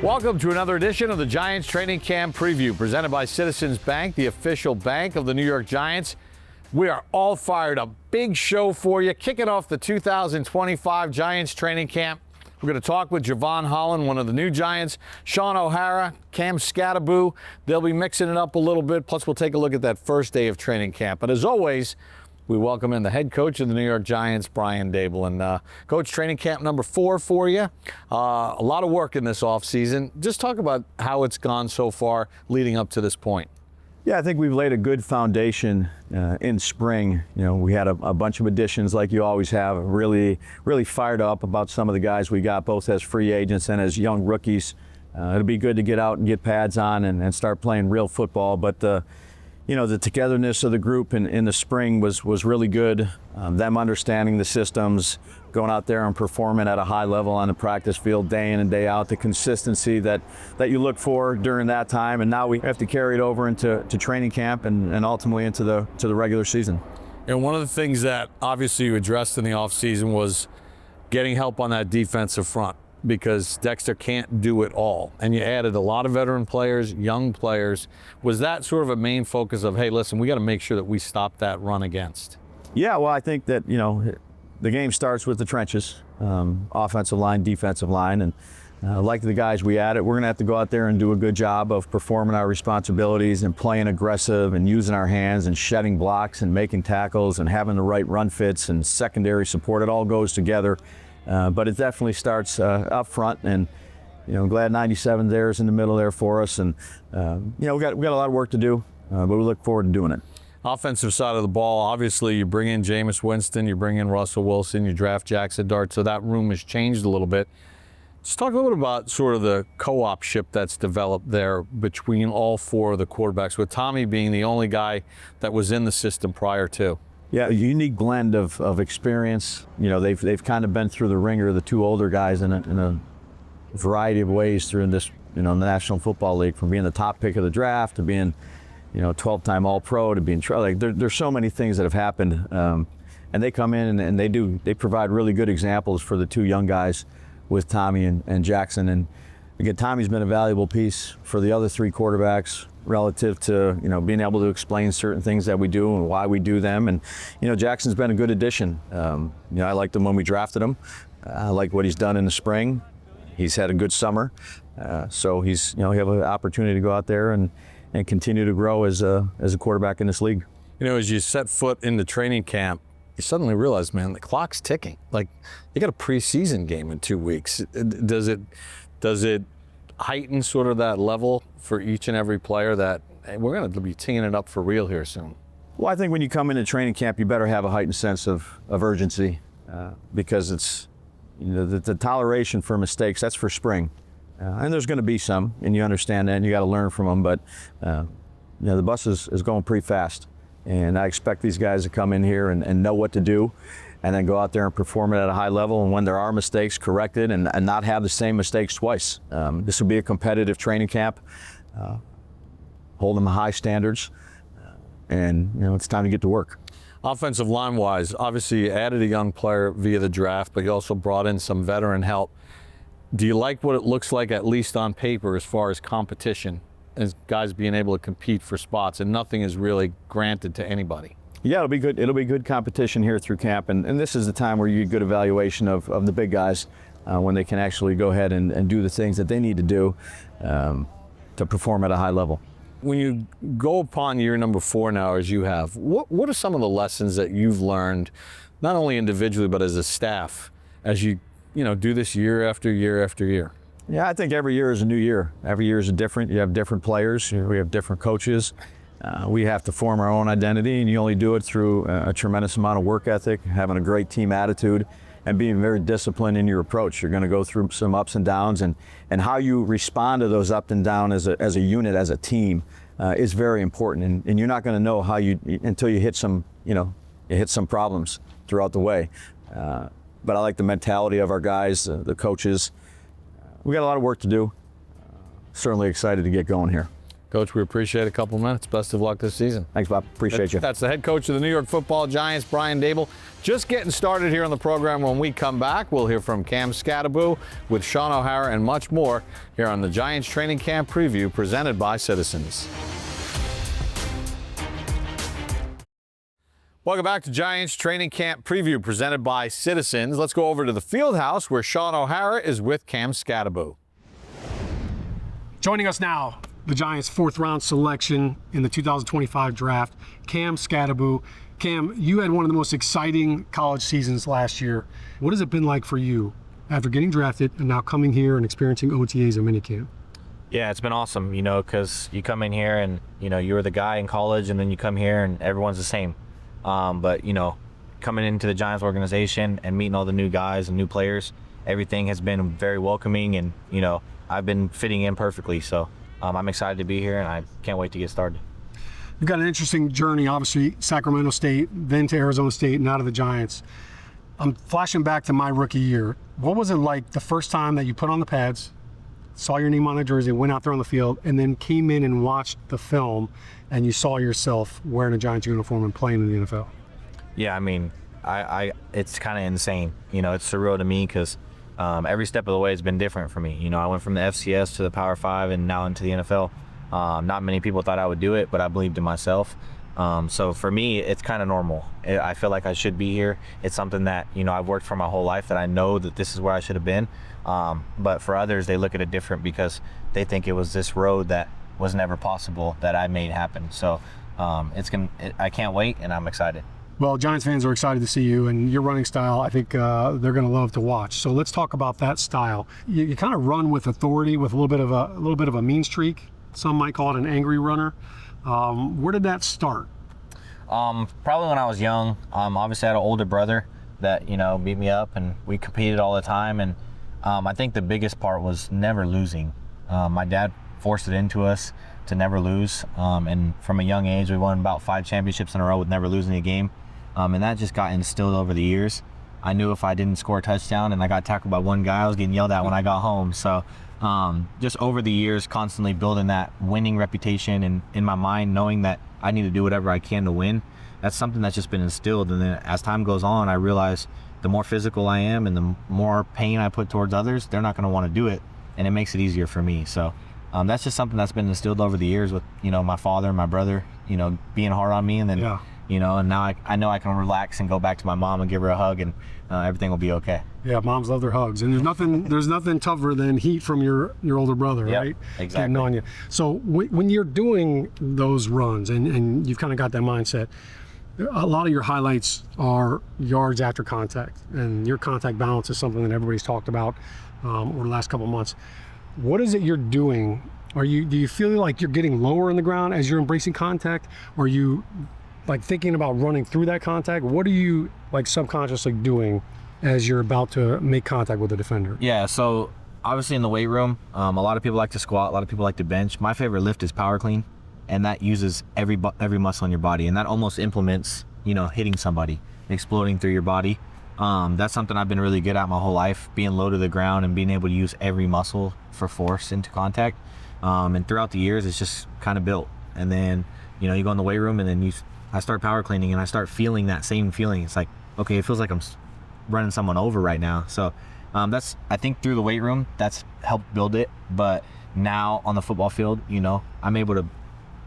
Welcome to another edition of the Giants Training Camp Preview, presented by Citizens Bank, the official bank of the New York Giants. We are all fired up. Big show for you, kicking off the 2025 Giants Training Camp. We're going to talk with Jevon Holland, one of the new Giants, Shaun O'Hara, Cam Skattebo. They'll be mixing it up a little bit, plus we'll take a look at that first day of training camp. But as always, we welcome in the head coach of the New York Giants, Brian Daboll. And Coach, training camp number 4 for you. A lot of work in this offseason. Just talk about how it's gone so far leading up to this point. Yeah, I think we've laid a good foundation in spring. You know, we had a bunch of additions like you always have. Really fired up about some of the guys we got, both as free agents and as young rookies. It'll be good to get out and get pads on and start playing real football. But the togetherness of the group in the spring was really good. Them understanding the systems, going out there and performing at a high level on the practice field day in and day out, the consistency that you look for during that time. And now we have to carry it over into training camp and ultimately into the regular season. And one of the things that obviously you addressed in the offseason was getting help on that defensive front, because Dexter can't do it all. And you added a lot of veteran players, young players. Was that sort of a main focus of, hey, listen, we got to make sure that we stop that run against? Yeah, well, I think that, the game starts with the trenches, offensive line, defensive line. And like the guys we added, we're going to have to go out there and do a good job of performing our responsibilities and playing aggressive and using our hands and shedding blocks and making tackles and having the right run fits and secondary support. It all goes together. But it definitely starts up front, and glad 97 there is in the middle there for us, and we got a lot of work to do, but we look forward to doing it. Offensive side of the ball, obviously you bring in Jameis Winston, you bring in Russell Wilson, you draft Jackson Dart, so that room has changed a little bit. Let's talk a little bit about sort of the co-op-ship that's developed there between all 4 of the quarterbacks, with Tommy being the only guy that was in the system prior to. Yeah, a unique blend of experience. They've kind of been through the ringer, the 2 older guys in a variety of ways through this, the National Football League, from being the top pick of the draft to being, 12-time All-Pro to being there's so many things that have happened, and they come in and they provide really good examples for the 2 young guys with Tommy and Jackson. And again, Tommy's been a valuable piece for the other 3 quarterbacks, relative to being able to explain certain things that we do and why we do them. And Jackson's been a good addition. I liked him when we drafted him. I like what he's done in the spring. He's had a good summer, so he's he have an opportunity to go out there and continue to grow as a quarterback in this league. As you set foot into training camp, you suddenly realize, man, the clock's ticking. Like, you got a preseason game in 2 weeks. Does it heighten sort of that level for each and every player that, hey, we're going to be teeing it up for real here soon? Well, I think when you come into training camp, you better have a heightened sense of urgency, because it's, the toleration for mistakes, that's for spring. And there's going to be some, and you understand that, and you got to learn from them. But, the bus is going pretty fast. And I expect these guys to come in here and know what to do, and then go out there and perform it at a high level. And when there are mistakes, correct it, and not have the same mistakes twice. This will be a competitive training camp. Hold them to high standards, and it's time to get to work. Offensive line-wise, obviously you added a young player via the draft, but you also brought in some veteran help. Do you like what it looks like, at least on paper, as far as competition, as guys being able to compete for spots, and nothing is really granted to anybody? Yeah, it'll be good. It'll be good competition here through camp, and this is the time where you get good evaluation of the big guys, when they can actually go ahead and do the things that they need to do to perform at a high level. When you go upon year number 4 now, as you have, what are some of the lessons that you've learned, not only individually but as a staff, as you do this year after year after year? Yeah, I think every year is a new year. Every year is different. You have different players. We have different coaches. We have to form our own identity, and you only do it through a tremendous amount of work ethic, having a great team attitude, and being very disciplined in your approach. You're going to go through some ups and downs, and how you respond to those up and down as a unit, as a team, is very important. And you're not going to know how until you hit some, you hit some problems throughout the way. But I like the mentality of our guys, the coaches. We got a lot of work to do. Certainly excited to get going here. Coach, we appreciate a couple minutes. Best of luck this season. Thanks, Bob. Appreciate you. That's the head coach of the New York Football Giants, Brian Daboll. Just getting started here on the program. When we come back, we'll hear from Cam Skattebo with Sean O'Hara and much more here on the Giants Training Camp Preview presented by Citizens. Welcome back to Giants Training Camp Preview presented by Citizens. Let's go over to the field house where Sean O'Hara is with Cam Skattebo. Joining us now, the Giants' 4th-round selection in the 2025 draft, Cam Skattebo. Cam, you had one of the most exciting college seasons last year. What has it been like for you after getting drafted and now coming here and experiencing OTAs and minicamp? Yeah, it's been awesome, because you come in here and, you were the guy in college, and then you come here and everyone's the same. But coming into the Giants organization and meeting all the new guys and new players, everything has been very welcoming, and, I've been fitting in perfectly. So I'm excited to be here, and I can't wait to get started. You've got an interesting journey, obviously, Sacramento State, then to Arizona State, and now to the Giants. I'm flashing back to my rookie year. What was it like the first time that you put on the pads, saw your name on the jersey, went out there on the field, and then came in and watched the film, and you saw yourself wearing a Giants uniform and playing in the NFL? Yeah, I mean, it's kind of insane. It's surreal to me because every step of the way has been different for me. I went from the FCS to the Power 5 and now into the NFL. Not many people thought I would do it, but I believed in myself. So for me, it's kind of normal. I feel like I should be here. It's something that, I've worked for my whole life, that I know that this is where I should have been. But for others, they look at it different because they think it was this road that was never possible that I made happen. So I can't wait, and I'm excited. Well, Giants fans are excited to see you, and your running style, I think they're going to love to watch. So let's talk about that style. You kind of run with authority, with a little bit of a mean streak. Some might call it an angry runner. Where did that start? Probably when I was young. Obviously, I had an older brother that beat me up, and we competed all the time. And I think the biggest part was never losing. My dad forced it into us to never lose, and from a young age, we won about 5 championships in a row with never losing a game. And that just got instilled over the years. I knew if I didn't score a touchdown and I got tackled by one guy, I was getting yelled at when I got home. So just over the years, constantly building that winning reputation, and in my mind, knowing that I need to do whatever I can to win. That's something that's just been instilled. And then as time goes on, I realize the more physical I am and the more pain I put towards others, they're not going to want to do it, and it makes it easier for me. So that's just something that's been instilled over the years with my father and my brother being hard on me, and then and now I know I can relax and go back to my mom and give her a hug, and everything will be okay. Yeah, moms love their hugs, and there's nothing tougher than heat from your older brother, yep, right? Exactly. Getting on you. So when you're doing those runs and you've kind of got that mindset, a lot of your highlights are yards after contact, and your contact balance is something that everybody's talked about over the last couple of months. What is it you're doing? Do you feel like you're getting lower in the ground as you're embracing contact? Or are you like thinking about running through that contact? What are you like subconsciously doing as you're about to make contact with the defender? Yeah, so obviously in the weight room, a lot of people like to squat, a lot of people like to bench. My favorite lift is power clean, and that uses every muscle in your body, and that almost implements hitting somebody, exploding through your body. That's something I've been really good at my whole life, being low to the ground and being able to use every muscle for force into contact. And throughout the years, it's just kind of built. And then, you go in the weight room, and then I start power cleaning, and I start feeling that same feeling. It's like, okay, it feels like I'm running someone over right now. So that's, I think through the weight room, that's helped build it. But now on the football field, I'm able to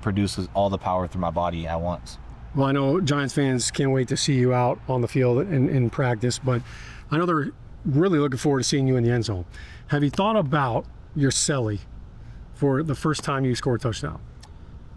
produce all the power through my body at once. Well, I know Giants fans can't wait to see you out on the field in practice, but I know they're really looking forward to seeing you in the end zone. Have you thought about your celly for the first time you scored a touchdown?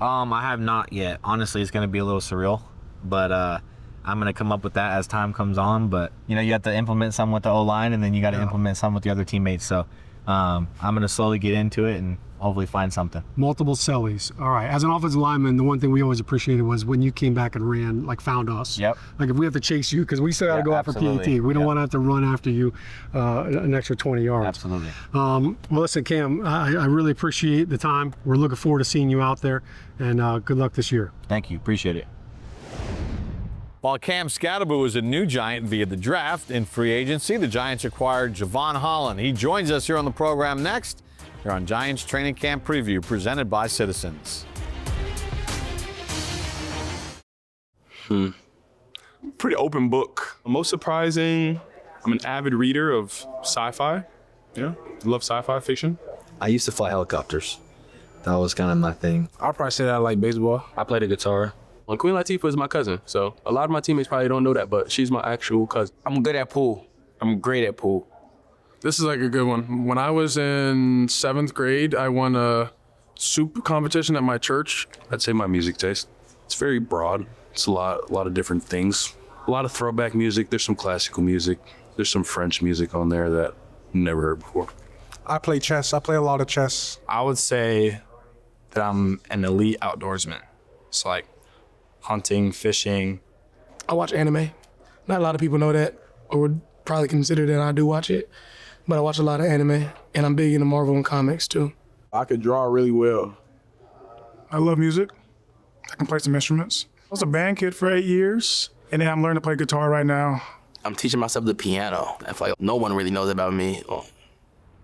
I have not yet. Honestly, it's going to be a little surreal, but I'm going to come up with that as time comes on. But, you have to implement some with the O-line, and then you got to implement some with the other teammates. So I'm going to slowly get into it and hopefully find something. Multiple cellies. All right. As an offensive lineman, the one thing we always appreciated was when you came back and ran, found us. Yep. Like if we have to chase you, because we still got to go after PAT. We don't want to have to run after you an extra 20 yards. Absolutely. Well, listen, Cam, I really appreciate the time. We're looking forward to seeing you out there, and good luck this year. Thank you. Appreciate it. While Cam Skattebo is a new Giant via the draft, in free agency, the Giants acquired Jevon Holland. He joins us here on the program next Here on Giants Training Camp Preview, presented by Citizens. Pretty open book. Most surprising, I'm an avid reader of sci-fi. Yeah, love sci-fi fiction. I used to fly helicopters. That was kind of my thing. I'll probably say that I like baseball. I play the guitar. Well, Queen Latifah is my cousin, so a lot of my teammates probably don't know that, but she's my actual cousin. I'm good at pool. I'm great at pool. This is like a good one. When I was in 7th grade, I won a soup competition at my church. I'd say my music taste. It's very broad. It's a lot of different things. A lot of throwback music. There's some classical music. There's some French music on there that I've never heard before. I play chess. I play a lot of chess. I would say that I'm an elite outdoorsman. It's like hunting, fishing. I watch anime. Not a lot of people know that or would probably consider that I do watch it, but I watch a lot of anime, and I'm big into Marvel and comics too. I could draw really well. I love music. I can play some instruments. I was a band kid for 8 years, and then I'm learning to play guitar right now. I'm teaching myself the piano. I feel like no one really knows about me.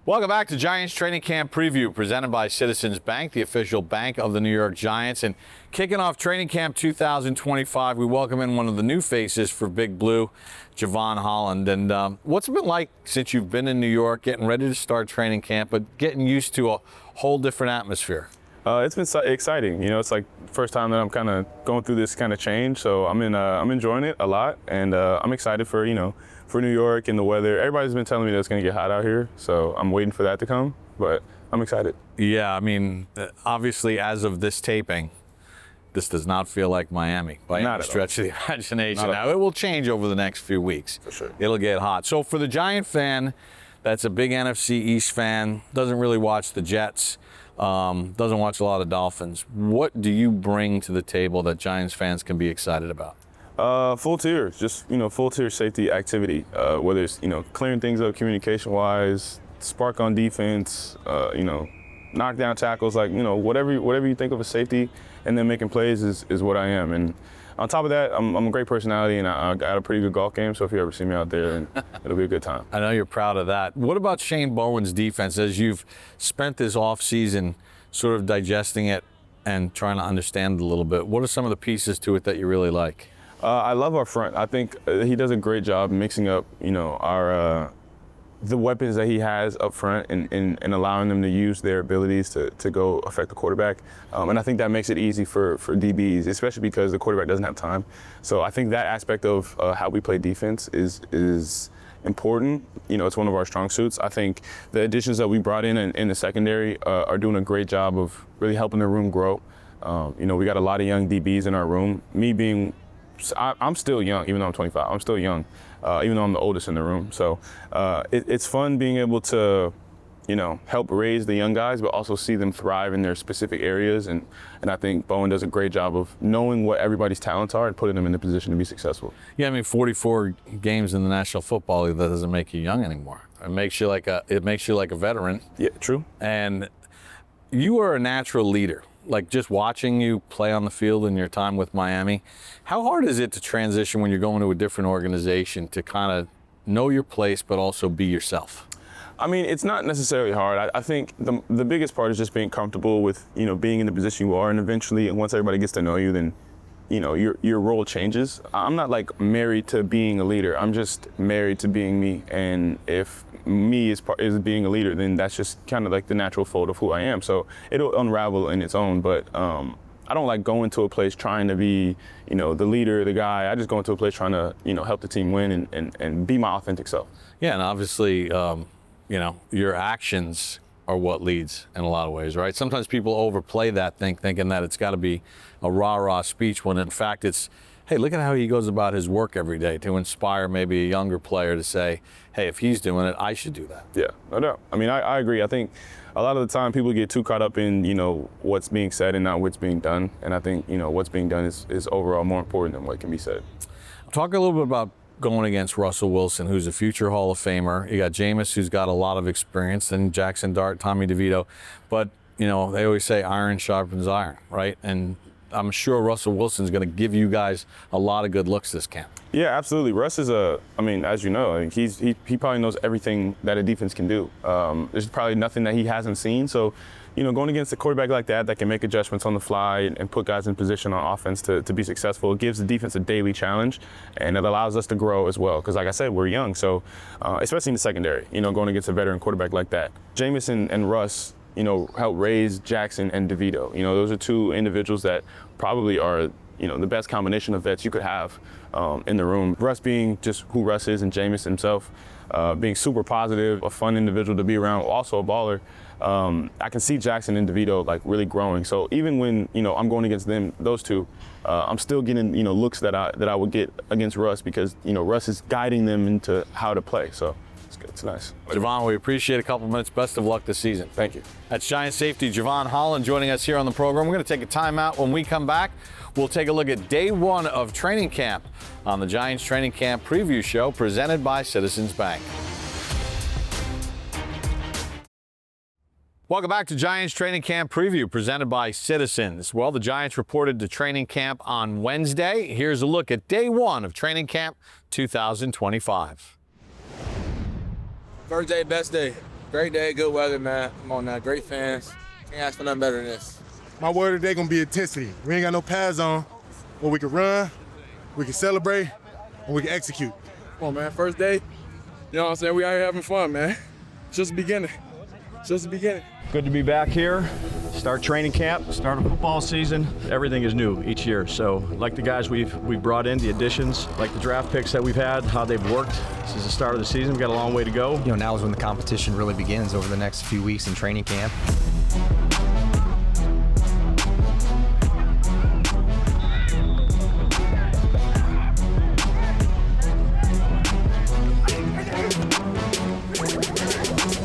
Welcome back to Giants Training Camp Preview, presented by Citizens Bank, the official bank of the New York Giants. And kicking off Training Camp 2025, we welcome in one of the new faces for Big Blue, Jevon Holland. And what's it been like since you've been in New York, getting ready to start training camp, but getting used to a whole different atmosphere? It's been exciting. You know, it's like the first time that I'm kind of going through this kind of change. So I'm enjoying it a lot, and I'm excited for New York and the weather. Everybody's been telling me that it's going to get hot out here, so I'm waiting for that to come. But I'm excited. Yeah, I mean, obviously, as of this taping, this does not feel like Miami by any stretch of the imagination. Now, it will change over the next few weeks. For sure. It'll get hot. So for the Giant fan that's a big NFC East fan, doesn't really watch the Jets, doesn't watch a lot of Dolphins, what do you bring to the table that Giants fans can be excited about? Full tier, just full tier safety activity. Whether it's clearing things up communication-wise, spark on defense, knock down tackles, like whatever you think of as safety, and then making plays is what I am. And on top of that, I'm a great personality, and I got a pretty good golf game. So if you ever see me out there, it'll be a good time. I know you're proud of that. What about Shane Bowen's defense as you've spent this offseason sort of digesting it and trying to understand it a little bit? What are some of the pieces to it that you really like? I love our front. I think he does a great job mixing up, our the weapons that he has up front and allowing them to use their abilities to go affect the quarterback. And I think that makes it easy for DBs, especially because the quarterback doesn't have time. So I think that aspect of how we play defense is important. It's one of our strong suits. I think the additions that we brought in the secondary are doing a great job of really helping the room grow. We got a lot of young DBs in our room. Me being I'm still young, even though I'm 25. I'm still young, even though I'm the oldest in the room. So it's fun being able to, help raise the young guys, but also see them thrive in their specific areas. And I think Bowen does a great job of knowing what everybody's talents are and putting them in the position to be successful. Yeah, I mean, 44 games in the National Football League, that doesn't make you young anymore. It makes you like a veteran. Yeah, true. And you are a natural leader. Like just watching you play on the field in your time with Miami, how hard is it to transition when you're going to a different organization to kind of know your place but also be yourself? I mean, it's not necessarily hard. I think the biggest part is just being comfortable with, being in the position you are, and eventually, once everybody gets to know you, then, your role changes. I'm not like married to being a leader. I'm just married to being me. And if me is being a leader, then that's just kind of like the natural fold of who I am. So it'll unravel in its own. But I don't like going to a place trying to be, the leader, the guy. I just go into a place trying to, help the team win and be my authentic self. Yeah, and obviously, your actions are what leads in a lot of ways, right? Sometimes people overplay that thinking that it's got to be a rah-rah speech when in fact it's, hey, look at how he goes about his work every day to inspire maybe a younger player to say, hey, if he's doing it, I should do that. Yeah, no doubt. I mean, I agree. I think a lot of the time people get too caught up in, what's being said and not what's being done. And I think, what's being done is overall more important than what can be said. Talk a little bit about going against Russell Wilson, who's a future Hall of Famer. You got Jameis, who's got a lot of experience, and Jackson Dart, Tommy DeVito. But, they always say iron sharpens iron, right? And I'm sure Russell Wilson's going to give you guys a lot of good looks this camp. Yeah, absolutely. Russ is as you know, he probably knows everything that a defense can do. There's probably nothing that he hasn't seen. So, going against a quarterback like that can make adjustments on the fly and put guys in position on offense to be successful, it gives the defense a daily challenge, and it allows us to grow as well. Because like I said, we're young, so especially in the secondary, going against a veteran quarterback like that. Jameis and Russ, help raise Jackson and DeVito. Those are two individuals that probably are, the best combination of vets you could have in the room. Russ being just who Russ is, and Jameis himself being super positive, a fun individual to be around, also a baller. I can see Jackson and DeVito really growing. So even when I'm going against those two, I'm still getting looks that I would get against Russ because Russ is guiding them into how to play. So it's good. It's nice. Jevon, we appreciate a couple minutes. Best of luck this season. Thank you. That's Giant safety Jevon Holland joining us here on the program. We're going to take a timeout. When we come back, we'll take a look at day one of training camp on the Giants Training Camp Preview Show presented by Citizens Bank. Welcome back to Giants Training Camp Preview presented by Citizens. Well, the Giants reported to training camp on Wednesday. Here's a look at day one of training camp 2025. First day, best day. Great day, good weather, man. Come on now, great fans. Can't ask for nothing better than this. My word today gonna be intensity. We ain't got no pads on, but we can run, we can celebrate, and we can execute. Come on, man, first day. You know what I'm saying? We out here having fun, man. It's just the beginning. It's just the beginning. Good to be back here. Start training camp, start a football season. Everything is new each year. So like the guys we've brought in, the additions, like the draft picks that we've had, how they've worked. This is the start of the season. We've got a long way to go. Now is when the competition really begins over the next few weeks in training camp.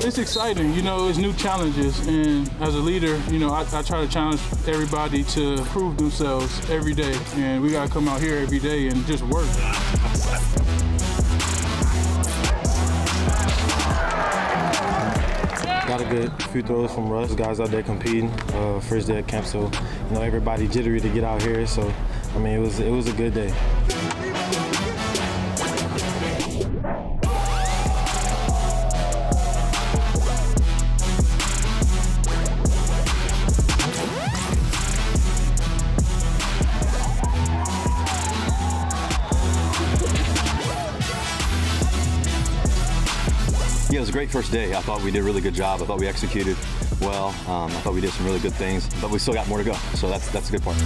It's exciting, it's new challenges, and as a leader, I try to challenge everybody to prove themselves every day, and we gotta come out here every day and just work. Got a good few throws from Russ, guys out there competing, first day at camp, so everybody jittery to get out here, so it was a good day. Yeah, it was a great first day. I thought we did a really good job. I thought we executed well. I thought we did some really good things, but we still got more to go. So that's a good part.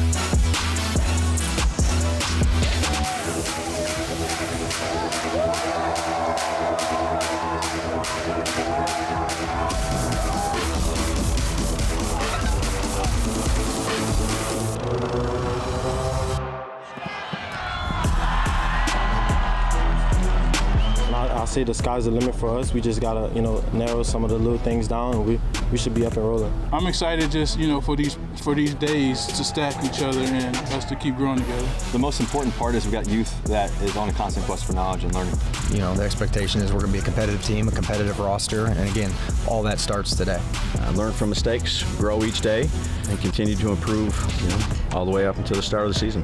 I say the sky's the limit for us. We just gotta, narrow some of the little things down, and we should be up and rolling. I'm excited just, for these days to stack each other and us to keep growing together. The most important part is we've got youth that is on a constant quest for knowledge and learning. The expectation is we're gonna be a competitive team, a competitive roster, and again, all that starts today. Learn from mistakes, grow each day, and continue to improve, all the way up until the start of the season.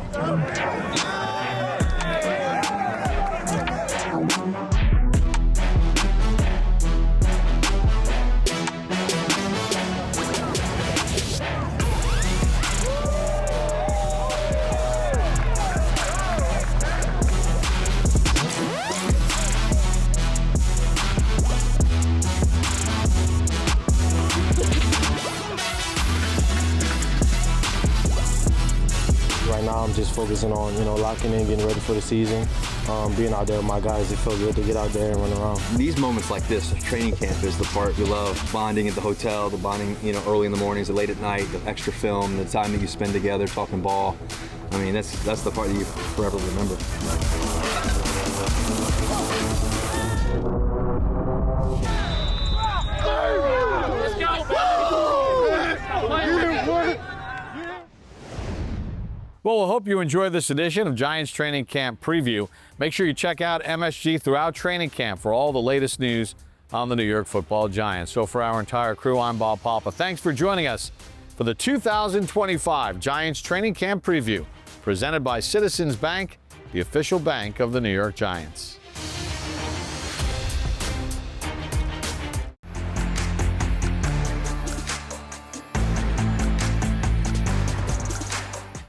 Right now, I'm just focusing on, locking in, getting ready for the season, being out there with my guys. It felt good to get out there and run around. These moments like this, training camp is the part you love. Bonding at the hotel, the bonding, early in the mornings, the late at night, the extra film, the time that you spend together talking ball. That's the part that you forever remember. Well, we hope you enjoyed this edition of Giants Training Camp Preview. Make sure you check out MSG throughout training camp for all the latest news on the New York Football Giants. So for our entire crew, I'm Bob Papa. Thanks for joining us, for the 2025 Giants Training Camp Preview, presented by Citizens Bank, the official bank of the New York Giants.